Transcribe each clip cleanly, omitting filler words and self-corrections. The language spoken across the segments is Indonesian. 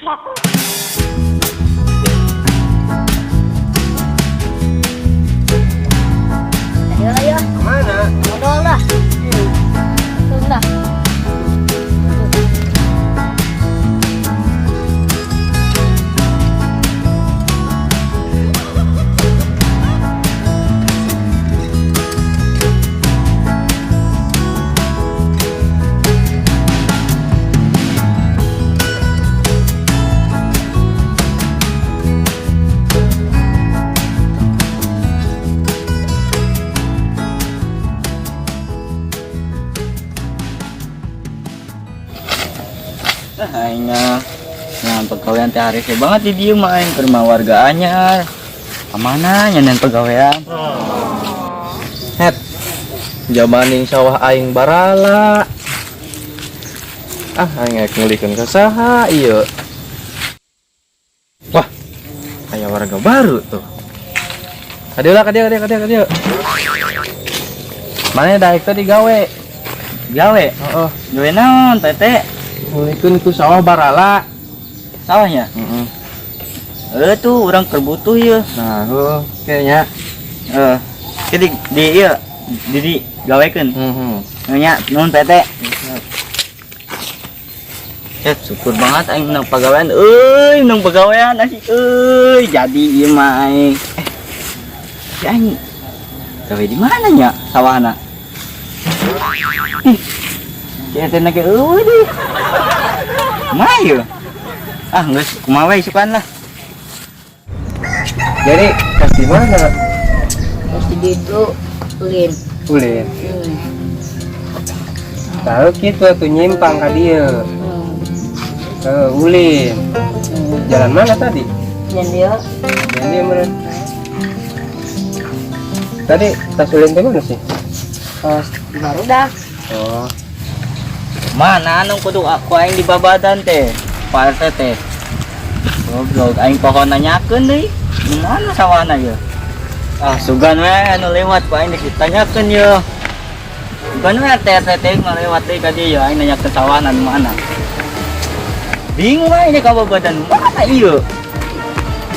Ayo lah ya. Mana? Modal dah. Tunggu dah. Hanya yang pegawaian teh hari banget di dia main ke rumah warga anyar. Kemana nyanyian pegawaian? Het. Jamaning sawah aing barala. Aing ngulikeun ka saha ieu? Wah. Aya warga baru tuh. Kadia. Mana daek tadi gawe? Gawe? Heeh. Gawe naon tete? Ngulikeun ku sawah barala. Sawahnya? Tuh orang kerbutuh ya. Nah, kayaknya. Jadi di iya di gawekeun. Nya nun tete. Syukur banget aing menang pegawaian. Menang pegawaian asik jadi ieu mah aing. Si aing gawe di mana nya sawahna? Si eta na ge deh. Mayu. Geus kumaha we sukan lah. Jadi pas di mana? Mesti gitu. Ulin. Ulin. Tahu gitu tuh nyimpang ka dieu. Ulin. Jalan mana tadi? Dan dia Jalan dia mana? Tadi tas ulin teh mana sih? pas baru dah. Oh, Mana anong kudu aku aing di babadan teh. Pak RT teh. Goblok aing pohon nanyakeun deui. Di mana sawahna ye? Sugan we anu lewat ku aing ditanyakeun ye. Sugan we RT teh ngalewat deui ka dieu aing nanyakeun sawahna di mana. Bingung aing di kababadan mana ieu?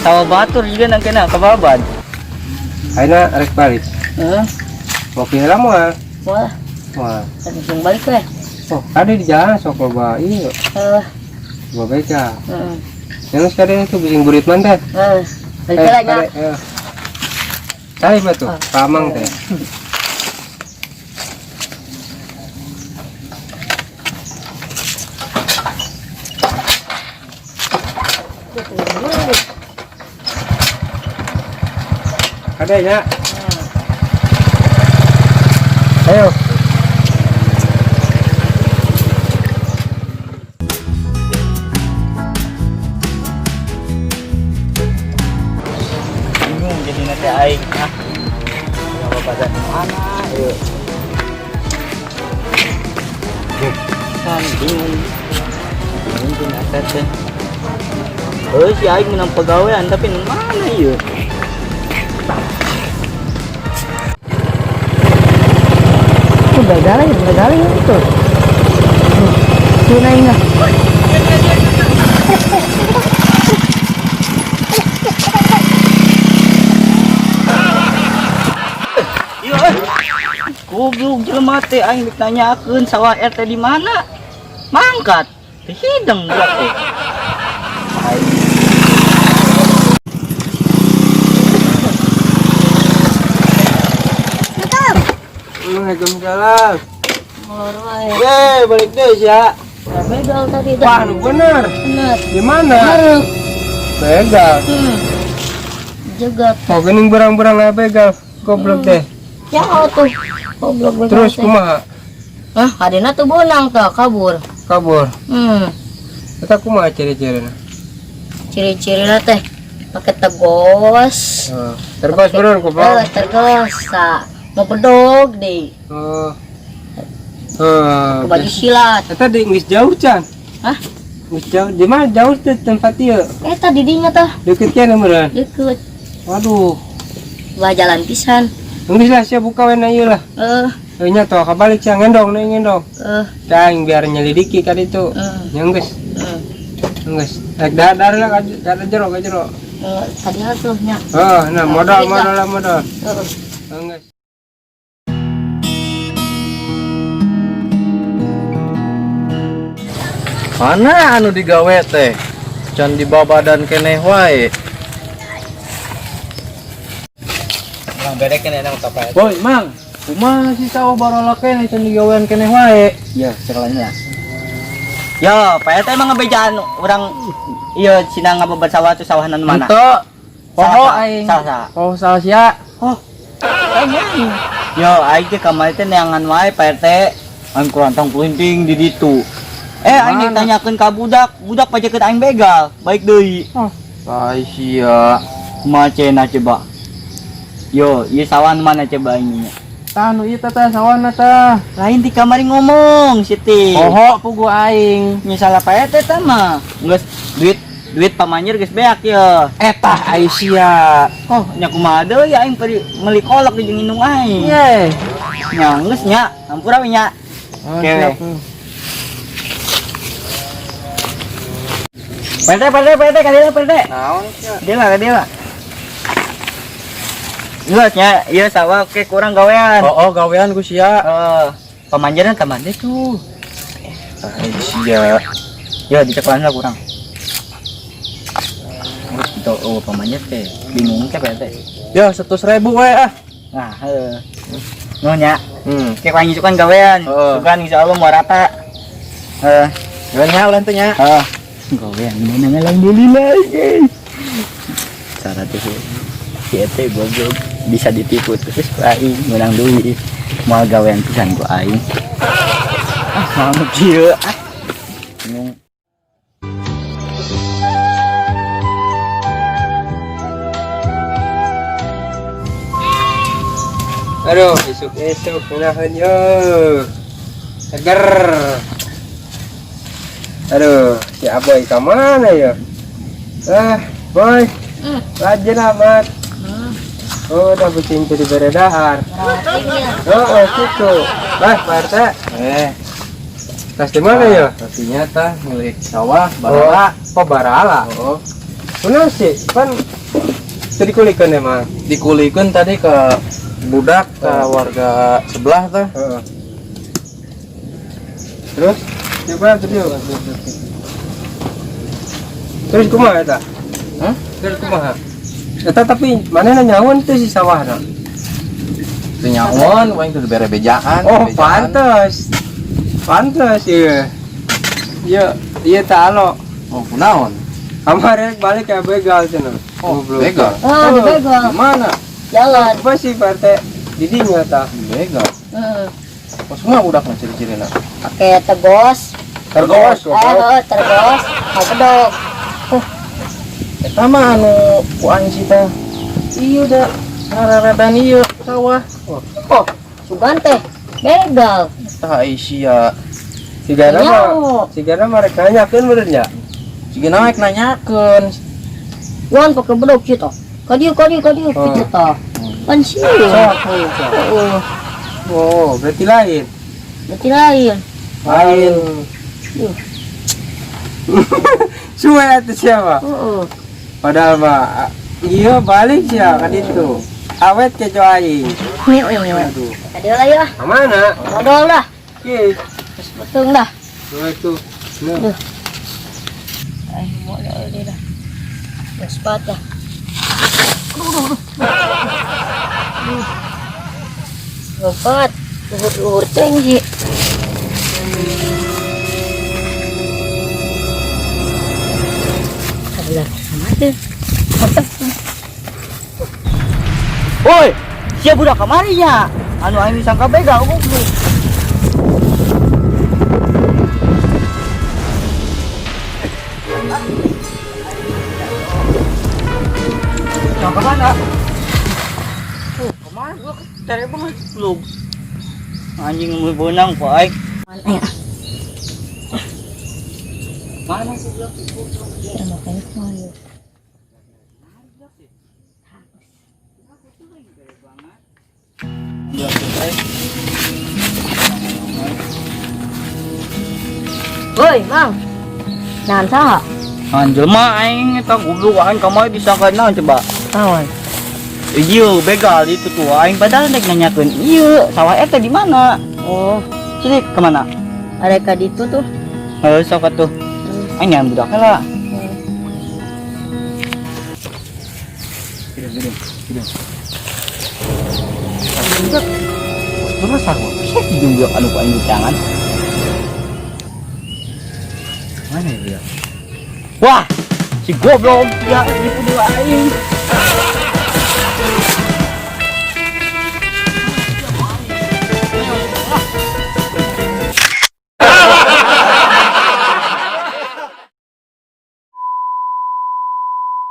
Sawah batur juga nang kena kababad. ayeuna rek balik. Mau pindah moal. Wah, Wah. langsung balik weh. Oh, ada di jalan sok loba ieu. Loba beca. Yang sekarang itu bising burit mandat. Balik lagi nya. Cari batu, pamang teh. Ada ya? Ayo. Bingung jadi nanti aing kababadan mana ieu? Kan bingung. Bingung apa teh? Si aing menang pegawaian tapi di mana ieu? Begal itu. Sini enggak. Goblok jelema teh aing ditanyakeun sawah RT di mana? Mangkat. Teh hideng berarti. Waalaikumsalam. Alright. Balik deh ya. Begal tadi Wah, dah. bener. Bener. Di mana? Baru. Begal. Jegat. Mau gening berang-berang lah begal. Goblok deh. Ya tuh. Goblok begal. Terus teh. kumaha? Adina tuh bonang tuh kabur. Kabur. Eta kumaha ciri-cirina? Ciri-ciri lah teh. Pakai tegos. Terbas bener goblok. Tegos. Mau pedog deh. Ke baju silat. Eta di geus jauh can. Hah? Geus jauh. Di mana jauh tuh tempat ieu? Tadi dinya tuh. Deket kana meureun. Deket. Waduh. Wah jalan pisan. Geus lah sia buka we na ieu lah. Nya toh kabalik sia ngendong. Daing biar nyelidiki ka ditu. Yang geus. Geus. Dar lah ka jero. Tadi asuhnya. Oh, nah modal. Heeh. Geus. Mana anu digawe teh? Can dibabadan keneh wae. Mang berek kene nang tapai. Boy, Mang. Kumaha si sawah barola keneh can digawean keneh wae. Ya, sekolahnya. Yo, Pak teh emang ngebejaan orang iya cina ngabebat sawah tuh sawahan mana? Henteu. Poho Saha, aing. saha. Poho saha sia. Oh. Yo, aing teh kamari teh neangan wae Pak teh. Aing kurang tong pulinting di ditu. Aing Mana? ditanyakeun ka budak pajekeun aing begal. Baik deui. Saha sia. Macena coba. Yo, ieu sawahan mana coba ini? Tanu ieu teh sawana teh. Lain di kamari ngomong, Siti. Poho pugu aing. Misalnya Pak teh teh mah geus duit pamanjer geus beak ya. Etah ai sia. Oh, nya kumaha deui aing meuli kolak di jeung indung aing. Ye. Nya geus nya, hampura we nya. Kewe. Perte kadina perte. Naon sia? Kadila. Geus nya, ieu sawah ke kurang gawean. Oh, gawean ku sia. Pamanjeran tamande tuh. Ai sia. Ya dicekelan lah kurang. Itu pamanjer teh bingung teh perte. Ya 100.000 we ah. Nah, nya. Kayak wangi sukan gawean, sukan insyaallah mau rata. Gawean ulah teh nya. Gawean mana alhamdulillah guys. Cara tuh si ete goblok bisa ditipu terus ku aing menang duit. Mau gawean pisan ku aing. Mau kieu ah. Bingung. Aduh, esuk menahan yo. Seger. Aduh, si Aboy ke mana ya? Boy. Rajin amat. Oh, udah kucing jadi beredar. Oh, situ. Bah, Pak RT. Tas di mana ya? Artinya tah milik sawah barala. Oh, barala. Oh, Mana sih? Kan jadi kulikan emang. dikulikeun tadi ke budak ke warga sebelah teh. Terus? Coba tuh. Terus kumaha eta? Hah? Terus kumaha? Eta tapi mana nyawan tuh si sawahna? Teu nyaon, wae teu bere bejaan. Oh, bejaan. Pantes iya. Iya talo. Oh, kunaon? Kemarin balik ke begal cenah. Oh, begal. Oh, di begal. Mana? Jalan. Apa sih Pak RT? Didinya tah. Begal. Heeh. Pas semua udakna ciri-cirina. Pakai tegos. Tergos. Tergos. Pedog. Eta mah anu ku aing sita. Ieu da raradan ieu sawah. Oh, sugan teh. Begal. Tah ai sia. Sigana mereka nyakeun bener nya. Siga naik nanyakeun. Wan pakai bedog situ. Kadieu gitu toh. Pan sih. Oh, berarti lain. Berarti lain. Lain. Suwe itu siapa? Padahal mah iya balik sih kan itu. Awet keco aing. Aduh. Kadieu lah ya. Mana? Modal dah. Oke. Betung dah. Itu. Nah. Ay, modal dia dah. Gaspat dah. Gaspat. Luhur tinggi. Kalah sama tuh. Woi, sia budak kamari nya. Anu aing disangka begal goblok. Yang kemana? Kemana gua cari banget belum. Anjing mau benang kok aing. Mana ya? Mana sih blok? Ya makanya mana. Woi, Mang. Nahan saha? Anjel mah aing eta goblok aing kamari disangka naon coba. Awan. Iya, begal itu tuh. Aing padahal nek nanyakeun, "Ieu, sawah eta di mana?" Oh, Cek kemana? ada ka ditu tuh. Sok atuh. Aing yang budak heula. Terus sarwa. Bisa dijunjuk anu ku aing jangan. Mana ya dia? Wah, si goblok ya nipu dua aing.